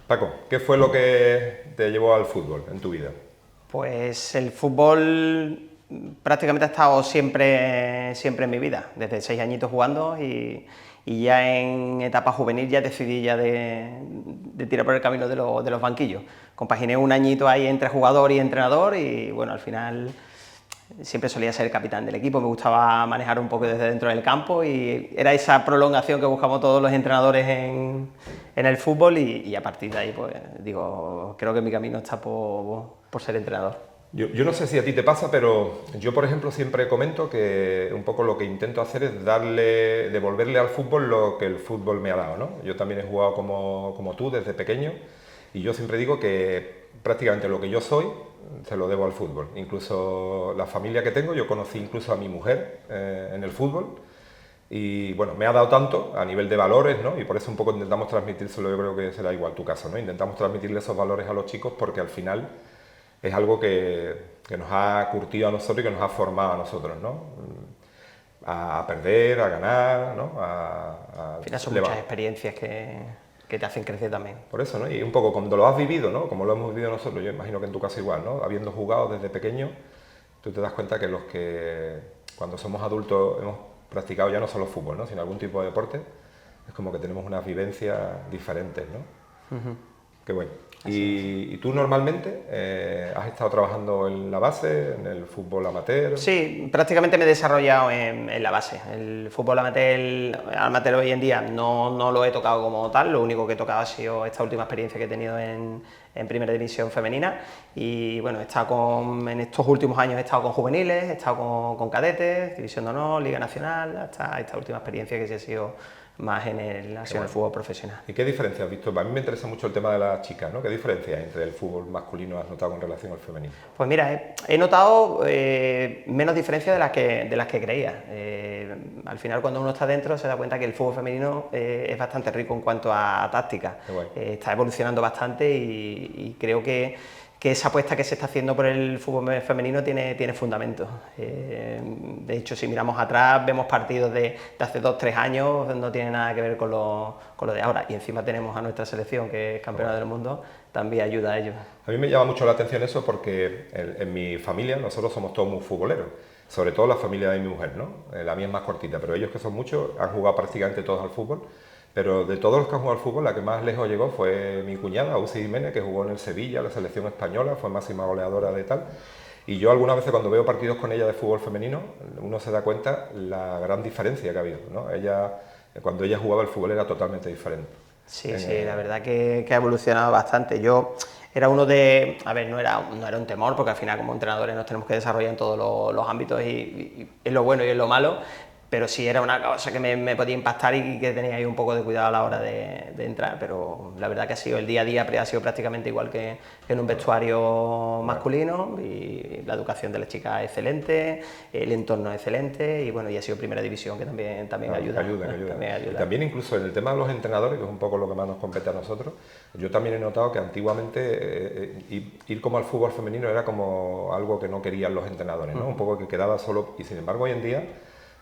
Paco, ¿qué fue lo que te llevó al fútbol en tu vida? Pues el fútbol prácticamente ha estado siempre en mi vida, desde 6 añitos jugando y ya en etapa juvenil ya decidí ya de tirar por el camino de los banquillos. Compaginé un añito ahí entre jugador y entrenador y bueno, al final siempre solía ser el capitán del equipo, me gustaba manejar un poco desde dentro del campo y era esa prolongación que buscamos todos los entrenadores en el fútbol y a partir de ahí pues digo, creo que mi camino está por ser entrenador. Yo no sé si a ti te pasa, pero yo, por ejemplo, siempre comento que un poco lo que intento hacer es devolverle al fútbol lo que el fútbol me ha dado, ¿no? Yo también he jugado como tú desde pequeño y yo siempre digo que prácticamente lo que yo soy se lo debo al fútbol. Incluso la familia que tengo, yo conocí incluso a mi mujer en el fútbol y bueno, me ha dado tanto a nivel de valores, ¿no? Y por eso un poco intentamos transmitírselo, yo creo que será igual tu caso, ¿no? Intentamos transmitirle esos valores a los chicos porque al final es algo que nos ha curtido a nosotros y que nos ha formado a nosotros, ¿no? A perder, a ganar, ¿no? Al final son muchas experiencias que te hacen crecer también. Por eso, ¿no? Y un poco cuando lo has vivido, ¿no? Como lo hemos vivido nosotros, yo imagino que en tu caso igual, ¿no? Habiendo jugado desde pequeño, tú te das cuenta que los que cuando somos adultos hemos practicado ya no solo fútbol, ¿no? Sino algún tipo de deporte, es como que tenemos unas vivencias diferentes, ¿no? Qué bueno. ¿Y tú normalmente has estado trabajando en la base, en el fútbol amateur? Sí, prácticamente me he desarrollado en la base. El fútbol amateur hoy en día no lo he tocado como tal, lo único que he tocado ha sido esta última experiencia que he tenido en Primera División Femenina y bueno, en estos últimos años he estado con juveniles, he estado con cadetes, División de Honor, Liga Nacional, hasta esta última experiencia que sí ha sido más en el fútbol profesional. ¿Y qué diferencia has visto? A mí me interesa mucho el tema de las chicas, ¿no? ¿Qué diferencia hay entre el fútbol masculino has notado con relación al femenino? Pues mira, he notado menos diferencias de las que creía. Al final, cuando uno está dentro, se da cuenta que el fútbol femenino es bastante rico en cuanto a táctica. Está evolucionando bastante y creo que esa apuesta que se está haciendo por el fútbol femenino tiene fundamento. De hecho, si miramos atrás, vemos partidos de hace 2-3 años, no tiene nada que ver con lo de ahora. Y encima tenemos a nuestra selección, que es campeona del mundo, también ayuda a ello. A mí me llama mucho la atención eso porque en mi familia nosotros somos todos muy futboleros, sobre todo la familia de mi mujer, ¿no? La mía es más cortita, pero ellos que son muchos han jugado prácticamente todos al fútbol. Pero de todos los que han jugado al fútbol, la que más lejos llegó fue mi cuñada, Uzi Jiménez, que jugó en el Sevilla, la selección española, fue máxima goleadora de tal. Y yo algunas veces cuando veo partidos con ella de fútbol femenino, uno se da cuenta la gran diferencia que ha habido, ¿no? Cuando ella jugaba el fútbol era totalmente diferente. Sí, la verdad que ha evolucionado bastante. Yo era uno de... A ver, no era un temor, porque al final como entrenadores nos tenemos que desarrollar en todos los ámbitos y es lo bueno y es lo malo, pero sí era una cosa que me podía impactar y que tenía ahí un poco de cuidado a la hora de entrar, pero la verdad que ha sido el día a día, ha sido prácticamente igual que en un vestuario masculino y la educación de las chicas es excelente, el entorno es excelente y bueno, y ha sido Primera División que también ayuda. Y también incluso en el tema de los entrenadores, que es un poco lo que más nos compete a nosotros, yo también he notado que antiguamente ir como al fútbol femenino era como algo que no querían los entrenadores, ¿no? Un poco que quedaba solo, y sin embargo hoy en día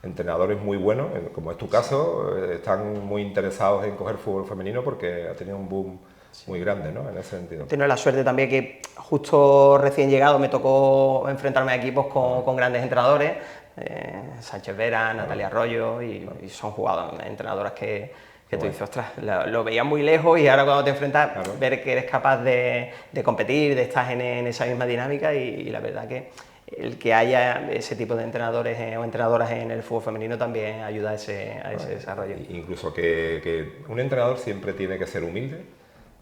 entrenadores muy buenos, como es tu caso, están muy interesados en coger fútbol femenino porque ha tenido un boom muy grande, ¿no? En ese sentido. Tengo la suerte también que justo recién llegado me tocó enfrentarme a equipos con grandes entrenadores, Sánchez Vera, Natalia Arroyo, y son entrenadoras que tú dices, ostras, lo veías muy lejos y ahora cuando te enfrentas, ver que eres capaz de competir, de estar en esa misma dinámica y la verdad que el que haya ese tipo de entrenadores o entrenadoras en el fútbol femenino también ayuda a ese desarrollo. Incluso que un entrenador siempre tiene que ser humilde,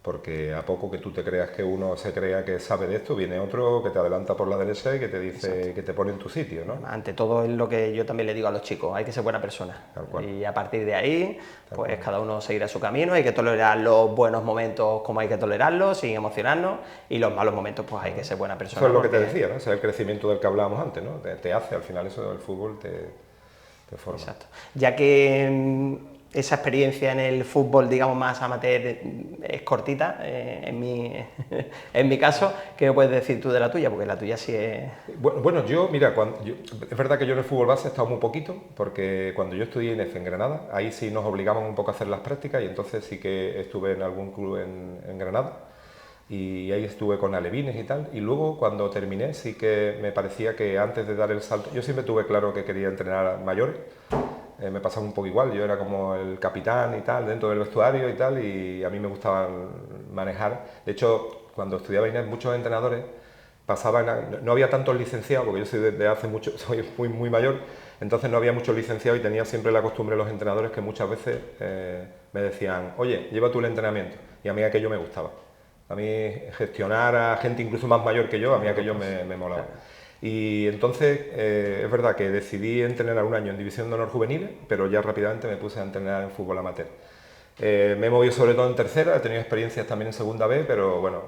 porque a poco que tú te creas que uno se crea que sabe de esto, viene otro que te adelanta por la derecha y que te dice, exacto, que te pone en tu sitio, ¿no? Ante todo es lo que yo también le digo a los chicos, hay que ser buena persona. Y a partir de ahí, pues cada uno seguirá su camino, hay que tolerar los buenos momentos como hay que tolerarlos, sin emocionarnos, y los malos momentos pues hay que ser buena persona. Eso es lo que te decía, ¿no? Ese es el crecimiento del que hablábamos antes, ¿no? Te hace, al final eso del fútbol te forma. Exacto. Ya que esa experiencia en el fútbol, digamos, más amateur es cortita, en mi caso. ¿Qué me puedes decir tú de la tuya? Porque la tuya sí es... Bueno, mira, es verdad que yo en el fútbol base he estado muy poquito, porque cuando yo estudié INEF en Granada, ahí sí nos obligaban un poco a hacer las prácticas y entonces sí que estuve en algún club en Granada y ahí estuve con alevines y tal. Y luego cuando terminé sí que me parecía que antes de dar el salto, yo siempre tuve claro que quería entrenar a mayores. Me pasaba un poco igual, yo era como el capitán y tal, dentro del vestuario y tal, y a mí me gustaba manejar. De hecho, cuando estudiaba INEF, muchos entrenadores no había tantos licenciados, porque yo soy desde hace mucho, soy muy mayor, entonces no había muchos licenciados y tenía siempre la costumbre de los entrenadores que muchas veces me decían, oye, lleva tú el entrenamiento, y a mí aquello me gustaba. A mí gestionar a gente incluso más mayor que yo, a mí aquello me molaba. Y entonces es verdad que decidí entrenar un año en División de Honor Juveniles, pero ya rápidamente me puse a entrenar en fútbol amateur. Me he movido sobre todo en tercera, he tenido experiencias también en segunda B, pero bueno,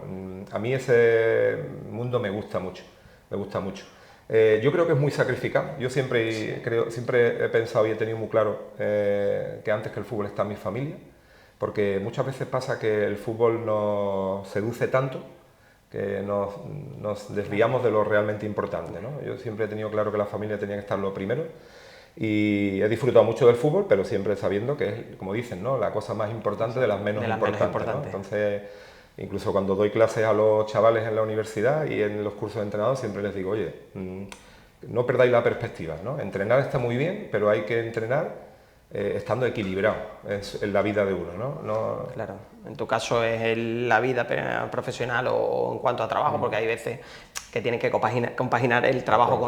a mí ese mundo me gusta mucho, me gusta mucho. Yo creo que es muy sacrificado, yo siempre he pensado y he tenido muy claro que antes que el fútbol está mi familia, porque muchas veces pasa que el fútbol nos seduce tanto que nos desviamos de lo realmente importante, ¿no? Yo siempre he tenido claro que la familia tenía que estar lo primero y he disfrutado mucho del fútbol, pero siempre sabiendo que es, como dicen, ¿no?, la cosa más importante de las menos importantes, ¿no? Entonces, incluso cuando doy clases a los chavales en la universidad y en los cursos de entrenador, siempre les digo, oye, no perdáis la perspectiva, ¿no? Entrenar está muy bien, pero hay que entrenar estando equilibrado en la vida de uno, ¿no? Claro, en tu caso es la vida profesional o en cuanto a trabajo, porque hay veces que tienes que compaginar el trabajo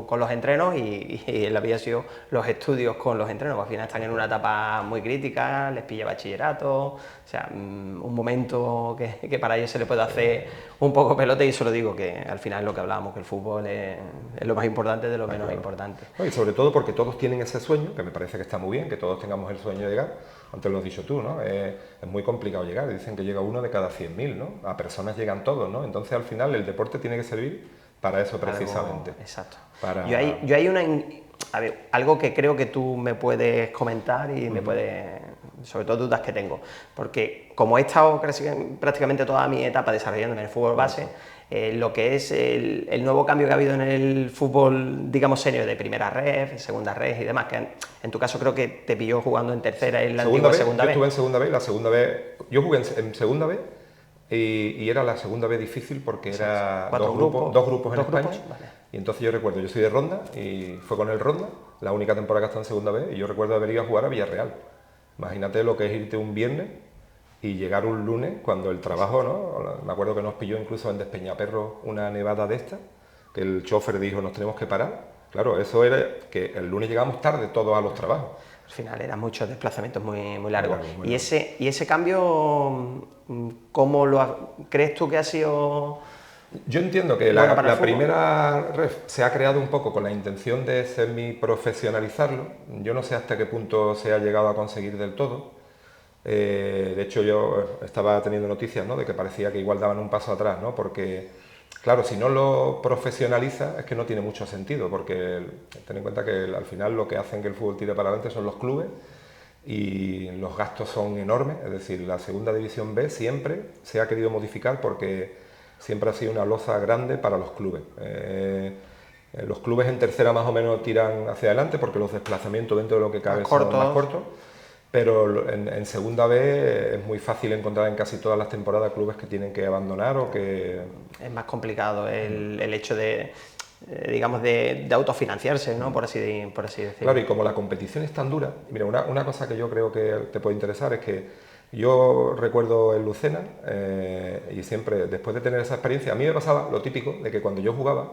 con los entrenos y en la vida ha sido los estudios con los entrenos, porque al final están en una etapa muy crítica, les pilla bachillerato, o sea, un momento que para ellos se les puede hacer un poco pelote, y solo digo que al final es lo que hablábamos, que el fútbol es lo más importante de lo menos importante. No, y sobre todo porque todos tienen ese sueño, que me parece que está muy bien, que todos tengamos el sueño de llegar, antes lo has dicho tú, ¿no? Es muy complicado llegar, dicen que llega uno de cada 100.000, ¿no? A personas llegan todos, ¿no? Entonces al final el deporte tiene que servir para eso precisamente. Exacto. Yo hay algo que creo que tú me puedes comentar y me puedes, sobre todo dudas que tengo, porque como he estado prácticamente toda mi etapa desarrollándome en el fútbol base, lo que es el nuevo cambio que ha habido en el fútbol, digamos, senior, de primera ref, segunda ref y demás, que en tu caso creo que te pilló jugando en tercera y en la antigua segunda B. Yo estuve en segunda B, la segunda B, yo jugué en segunda B y era la segunda B difícil porque era dos grupos en España. Vale. Y entonces yo recuerdo, yo soy de Ronda y fue con el Ronda, la única temporada que está en segunda B, y yo recuerdo haber ido a jugar a Villarreal. Imagínate lo que es irte un viernes y llegar un lunes cuando el trabajo, ¿no? Me acuerdo que nos pilló incluso en Despeñaperro una nevada de esta, que el chofer dijo, nos tenemos que parar. Claro, eso era que el lunes llegamos tarde todos a los trabajos. Al final eran muchos desplazamientos muy largos. ¿Y ese cambio, cómo crees tú que ha sido...? Yo entiendo que la primera ref se ha creado un poco con la intención de semi-profesionalizarlo. Yo no sé hasta qué punto se ha llegado a conseguir del todo. De hecho, yo estaba teniendo noticias, ¿no?, de que parecía que igual daban un paso atrás, ¿no? Porque, claro, si no lo profesionaliza es que no tiene mucho sentido, porque ten en cuenta que al final lo que hacen que el fútbol tire para adelante son los clubes y los gastos son enormes. Es decir, la segunda división B siempre se ha querido modificar porque siempre ha sido una losa grande para los clubes. Los clubes en tercera más o menos tiran hacia adelante porque los desplazamientos dentro de lo que cabe son más cortos. Pero en segunda B es muy fácil encontrar en casi todas las temporadas clubes que tienen que abandonar o que... Es más complicado el hecho de, digamos, de autofinanciarse, ¿no?, por así decirlo. Claro, y como la competición es tan dura, mira, una cosa que yo creo que te puede interesar es que yo recuerdo en Lucena y siempre, después de tener esa experiencia, a mí me pasaba lo típico de que cuando yo jugaba,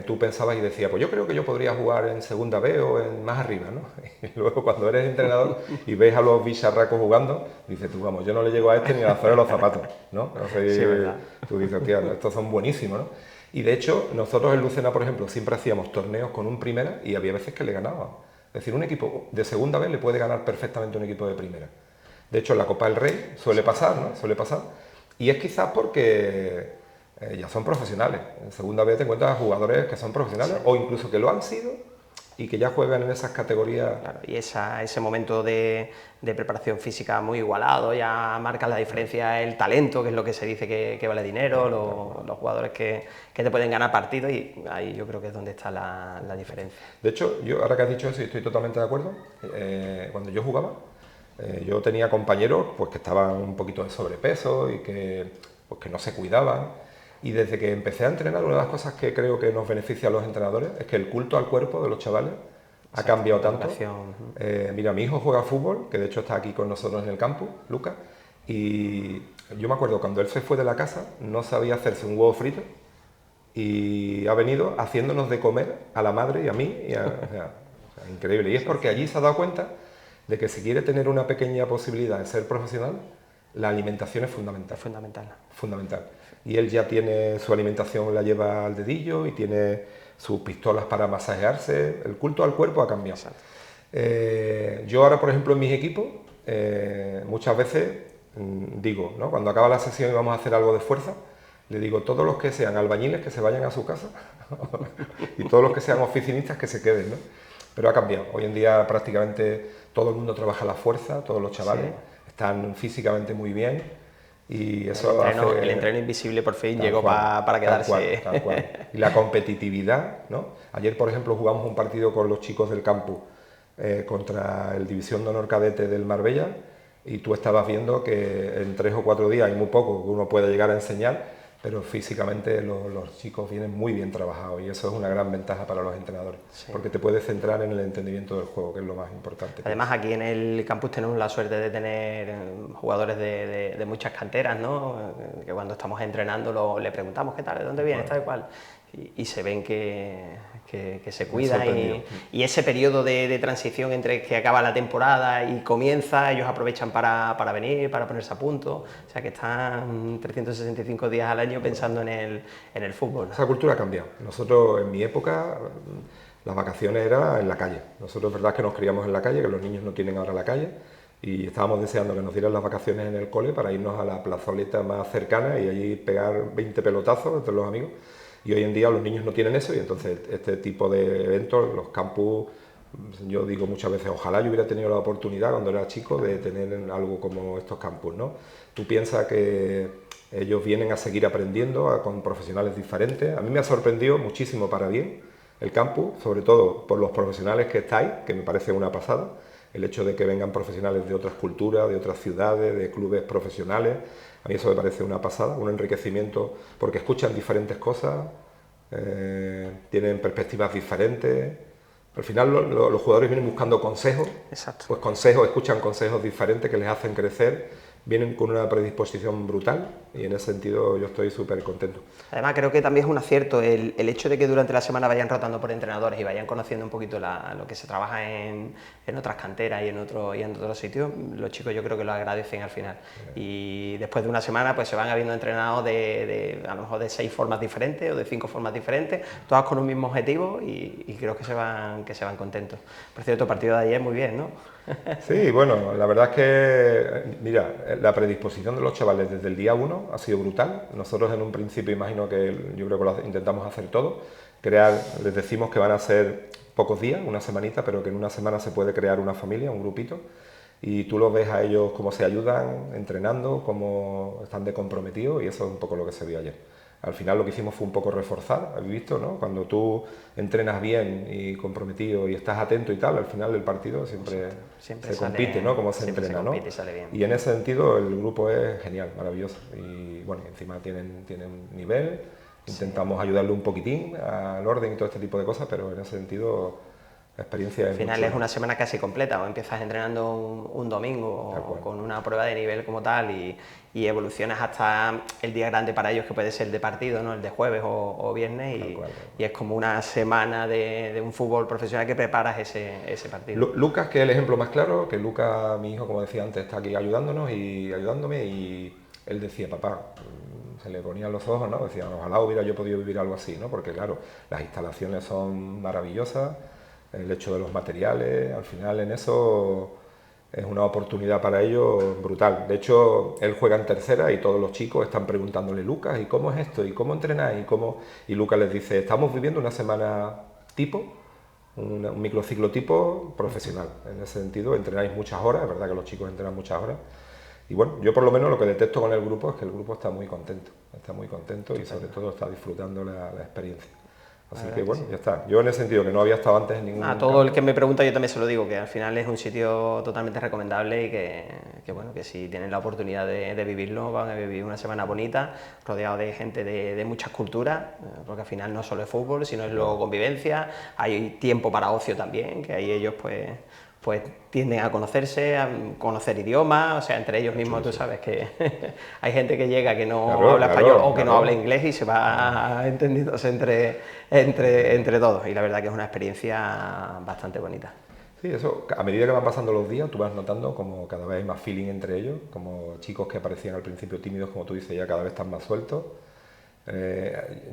tú pensabas y decías, pues yo creo que yo podría jugar en segunda B o en más arriba, ¿no? Y luego cuando eres entrenador y ves a los bicharracos jugando, dices tú, vamos, yo no le llego a este ni a la zona de los zapatos, ¿no? Sí, ¿verdad? Tú dices, tío, estos son buenísimos, ¿no? Y de hecho, nosotros en Lucena, por ejemplo, siempre hacíamos torneos con un primera y había veces que le ganábamos. Es decir, un equipo de segunda B le puede ganar perfectamente a un equipo de primera. De hecho, en la Copa del Rey suele pasar, ¿no? Suele pasar. Y es quizás porque ya son profesionales. En segunda vez te encuentras a jugadores que son profesionales o incluso que lo han sido y que ya juegan en esas categorías. Claro, y ese momento de preparación física muy igualado, ya marca la diferencia el talento, que es lo que se dice que vale dinero, los jugadores que te pueden ganar partidos, y ahí yo creo que es donde está la diferencia. De hecho, yo ahora que has dicho eso, y estoy totalmente de acuerdo, cuando yo jugaba, yo tenía compañeros pues, que estaban un poquito de sobrepeso y pues, que no se cuidaban. Y desde que empecé a entrenar, una de las cosas que creo que nos beneficia a los entrenadores es que el culto al cuerpo de los chavales ha cambiado tanto. Mira, mi hijo juega fútbol, que de hecho está aquí con nosotros en el campus, Lucas, y yo me acuerdo cuando él se fue de la casa, no sabía hacerse un huevo frito y ha venido haciéndonos de comer a la madre y a mí, o sea, increíble. Y es porque allí se ha dado cuenta de que si quiere tener una pequeña posibilidad de ser profesional, la alimentación es fundamental. Fundamental. Y él ya tiene su alimentación, la lleva al dedillo y tiene sus pistolas para masajearse. El culto al cuerpo ha cambiado. Yo ahora, por ejemplo, en mis equipos, muchas veces digo, ¿no? Cuando acaba la sesión y vamos a hacer algo de fuerza, le digo, todos los que sean albañiles que se vayan a su casa y todos los que sean oficinistas que se queden, ¿no? Pero ha cambiado. Hoy en día prácticamente todo el mundo trabaja a la fuerza, todos los chavales están físicamente muy bien. Y eso el entreno invisible por fin llegó para quedarse. Tal cual. Y la competitividad, ¿no? Ayer, por ejemplo, jugamos un partido con los chicos del campus contra el División de Honor Cadete del Marbella, y tú estabas viendo que en 3 o 4 días hay muy poco que uno puede llegar a enseñar, pero físicamente los chicos vienen muy bien trabajados, y eso es una gran ventaja para los entrenadores, porque te puedes centrar en el entendimiento del juego, que es lo más importante. Además, aquí en el campus tenemos la suerte de tener jugadores de muchas canteras, ¿no? Que cuando estamos entrenando le preguntamos qué tal, de dónde viene, tal y cual, y se ven que se cuidan, y ese periodo de transición entre que acaba la temporada y comienza, ellos aprovechan para venir, para ponerse a punto, o sea que están 365 días al año pensando en el fútbol. Esa cultura ha cambiado. Nosotros, en mi época, las vacaciones eran en la calle. Nosotros es verdad que nos criamos en la calle, que los niños no tienen ahora la calle, y estábamos deseando que nos dieran las vacaciones en el cole para irnos a la plazoleta más cercana y allí pegar 20 pelotazos entre los amigos. Y hoy en día los niños no tienen eso, y entonces este tipo de eventos, los campus, yo digo muchas veces, ojalá yo hubiera tenido la oportunidad cuando era chico de tener algo como estos campus, ¿no? Tú piensas que ellos vienen a seguir aprendiendo con profesionales diferentes. A mí me ha sorprendido muchísimo para bien el campus, sobre todo por los profesionales que estáis, que me parece una pasada. El hecho de que vengan profesionales de otras culturas, de otras ciudades, de clubes profesionales, a mí eso me parece una pasada, un enriquecimiento, porque escuchan diferentes cosas, tienen perspectivas diferentes. Al final los jugadores vienen buscando consejos, pues escuchan consejos diferentes que les hacen crecer, vienen con una predisposición brutal, y en ese sentido yo estoy súper contento. Además, creo que también es un acierto el hecho de que durante la semana vayan rotando por entrenadores y vayan conociendo un poquito lo que se trabaja en otras canteras y en otros sitios. Los chicos yo creo que lo agradecen al final. Y después de una semana pues se van habiendo entrenados a lo mejor de 6 formas diferentes o de 5 formas diferentes, todas con un mismo objetivo, y creo que se van contentos. Por cierto, el partido de ayer muy bien, ¿no? Sí, bueno, la verdad es que, mira, la predisposición de los chavales desde el día 1 ha sido brutal. Nosotros en un principio, imagino que yo creo que lo intentamos hacer todo, les decimos que van a ser pocos días, una semanita, pero que en una semana se puede crear una familia, un grupito, y tú los ves a ellos cómo se ayudan entrenando, cómo están de comprometidos, y eso es un poco lo que se vio ayer. Al final lo que hicimos fue un poco reforzar, ¿has visto, no? Cuando tú entrenas bien y comprometido y estás atento y tal, al final del partido siempre se compite, ¿no? Como se entrena, ¿no? Y en ese sentido el grupo es genial, maravilloso. Y bueno, encima tienen nivel, intentamos ayudarle un poquitín al orden y todo este tipo de cosas, pero en ese sentido la experiencia es... Al final es una semana casi completa, o empiezas entrenando un domingo o con una prueba de nivel como tal, y evolucionas hasta el día grande para ellos, que puede ser el de partido, ¿no? El de jueves o viernes, y es como una semana de un fútbol profesional que preparas ese partido. Lucas, que es el ejemplo más claro, que Lucas, mi hijo, como decía antes, está aquí ayudándonos y ayudándome, y él decía, papá, se le ponían los ojos, ¿no? Decía, ojalá hubiera yo podido vivir algo así, ¿no? Porque claro, las instalaciones son maravillosas, el hecho de los materiales, al final en eso es una oportunidad para ellos brutal. De hecho, él juega en tercera y todos los chicos están preguntándole, Lucas, ¿y cómo es esto? ¿Y cómo entrenáis? Y Lucas les dice, estamos viviendo una semana tipo un microciclotipo profesional. En ese sentido, entrenáis muchas horas, es verdad que los chicos entrenan muchas horas. Y bueno, yo por lo menos lo que detecto con el grupo es que el grupo está muy contento y sobre todo está disfrutando la experiencia. Así que bueno, ya está. Yo en ese sentido, que no había estado antes en ningún A todo el que me pregunta yo también se lo digo, que al final es un sitio totalmente recomendable y que bueno, que si tienen la oportunidad de vivirlo, van a vivir una semana bonita, rodeado de gente de muchas culturas, porque al final no solo es fútbol, sino es luego convivencia, hay tiempo para ocio también, que ahí ellos pues tienden a conocerse, a conocer idiomas, o sea, entre ellos mismos tú sabes que hay gente que llega que no habla español o que no habla inglés y se va entendiéndose entre todos, y la verdad que es una experiencia bastante bonita. Sí, eso, a medida que van pasando los días, tú vas notando como cada vez hay más feeling entre ellos, como chicos que parecían al principio tímidos, como tú dices, ya cada vez están más sueltos.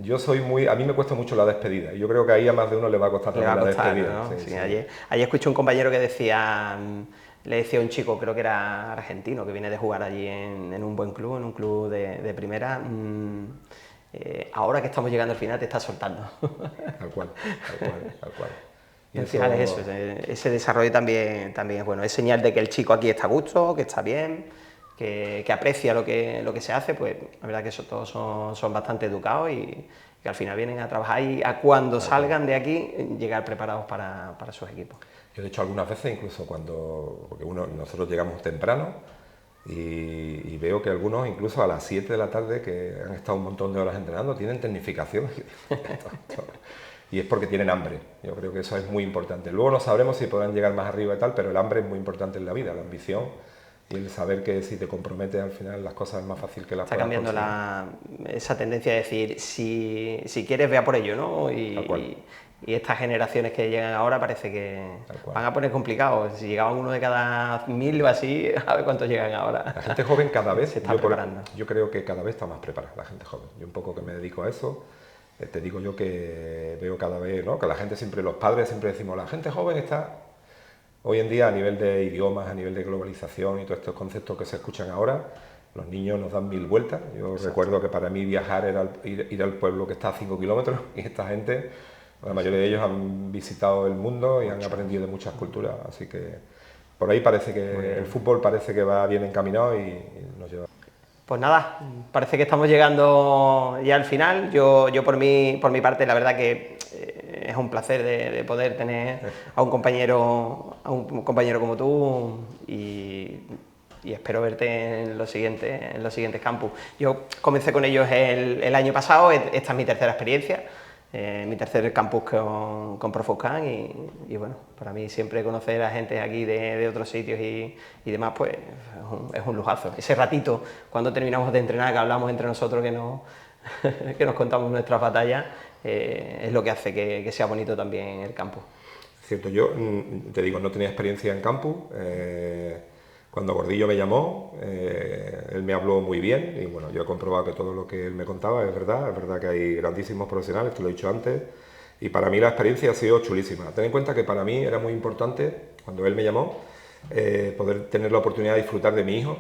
Yo soy a mí me cuesta mucho la despedida y yo creo que ahí a más de uno le va a costar también la despedida. ¿No? Sí, Sí, sí. ayer escuché un compañero que decía, le decía a un chico, creo que era argentino, que viene de jugar allí en un buen club, en un club de primera, ahora que estamos llegando al final te estás soltando. Tal cual, tal cual, tal cual. Y al final es eso, ese desarrollo también es bueno, es señal de que el chico aquí está a gusto, que está bien, que aprecia lo que se hace, pues la verdad que todos son bastante educados y que al final vienen a trabajar y a cuando salgan de aquí llegar preparados para sus equipos. Yo de hecho algunas veces incluso porque nosotros llegamos temprano y veo que algunos incluso a las 7 de la tarde, que han estado un montón de horas entrenando, tienen tecnificación. Y es porque tienen hambre. Yo creo que eso es muy importante. Luego no sabremos si podrán llegar más arriba y tal, pero el hambre es muy importante en la vida, la ambición y el saber que si te comprometes al final las cosas es más fácil que las Está puedas cambiando conseguir. esa tendencia de decir, si quieres, vea por ello, ¿no? Y estas generaciones que llegan ahora parece que van a poner complicados. Si llegaban uno de cada 1000 o así, a ver cuántos llegan ahora. La gente joven cada vez se está preparando. Yo creo que cada vez está más preparada la gente joven. Yo un poco que me dedico a eso, te digo yo que veo cada vez, ¿no? Que la gente siempre, los padres siempre decimos, la gente joven está hoy en día a nivel de idiomas, a nivel de globalización y todos estos conceptos que se escuchan ahora, los niños nos dan 1000 vueltas. Yo recuerdo que para mí viajar era ir al pueblo que está a 5 kilómetros y esta gente, la mayoría de ellos han visitado el mundo y han aprendido de muchas culturas, así que por ahí parece que el fútbol parece que va bien encaminado y nos lleva. Pues nada, parece que estamos llegando ya al final. Yo por mi parte, la verdad que es un placer de poder tener a un compañero como tú y espero verte en los siguientes campus. Yo comencé con ellos el año pasado, esta es mi tercera experiencia. Mi tercer campus con Profoscan y bueno, para mí siempre conocer a gente aquí de otros sitios y demás, pues es un lujazo. Ese ratito, cuando terminamos de entrenar, que hablamos entre nosotros, que nos contamos nuestras batallas, es lo que hace que sea bonito también el campus. Cierto, yo te digo, no tenía experiencia en campus. Cuando Gordillo me llamó, él me habló muy bien y bueno, yo he comprobado que todo lo que él me contaba es verdad que hay grandísimos profesionales, te lo he dicho antes, y para mí la experiencia ha sido chulísima. Ten en cuenta que para mí era muy importante, cuando él me llamó, poder tener la oportunidad de disfrutar de mi hijo.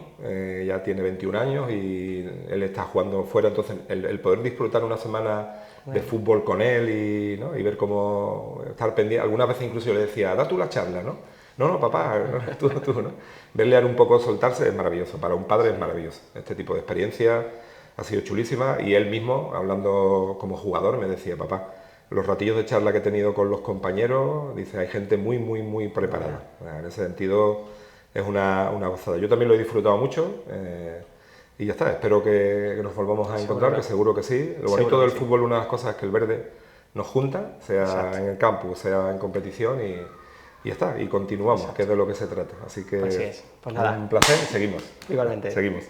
Ya tiene 21 años y él está jugando fuera, entonces el poder disfrutar una semana de fútbol con él y ver cómo estar pendiente, algunas veces incluso yo le decía, da tú la charla, ¿no? No, papá, no, tú, ¿no? Verle a un poco soltarse es maravilloso, para un padre es maravilloso. Este tipo de experiencia ha sido chulísima y él mismo, hablando como jugador, me decía, papá, los ratillos de charla que he tenido con los compañeros, dice, hay gente muy, muy, muy preparada. En ese sentido es una gozada. Yo también lo he disfrutado mucho y ya está, espero que nos volvamos a encontrar, que seguro que sí. Lo bonito del fútbol, una de las cosas es que el verde nos junta, sea en el campus, sea en competición y ya está, y continuamos, que es de lo que se trata. Así que Pues nada. Un placer y seguimos. Igualmente. Seguimos.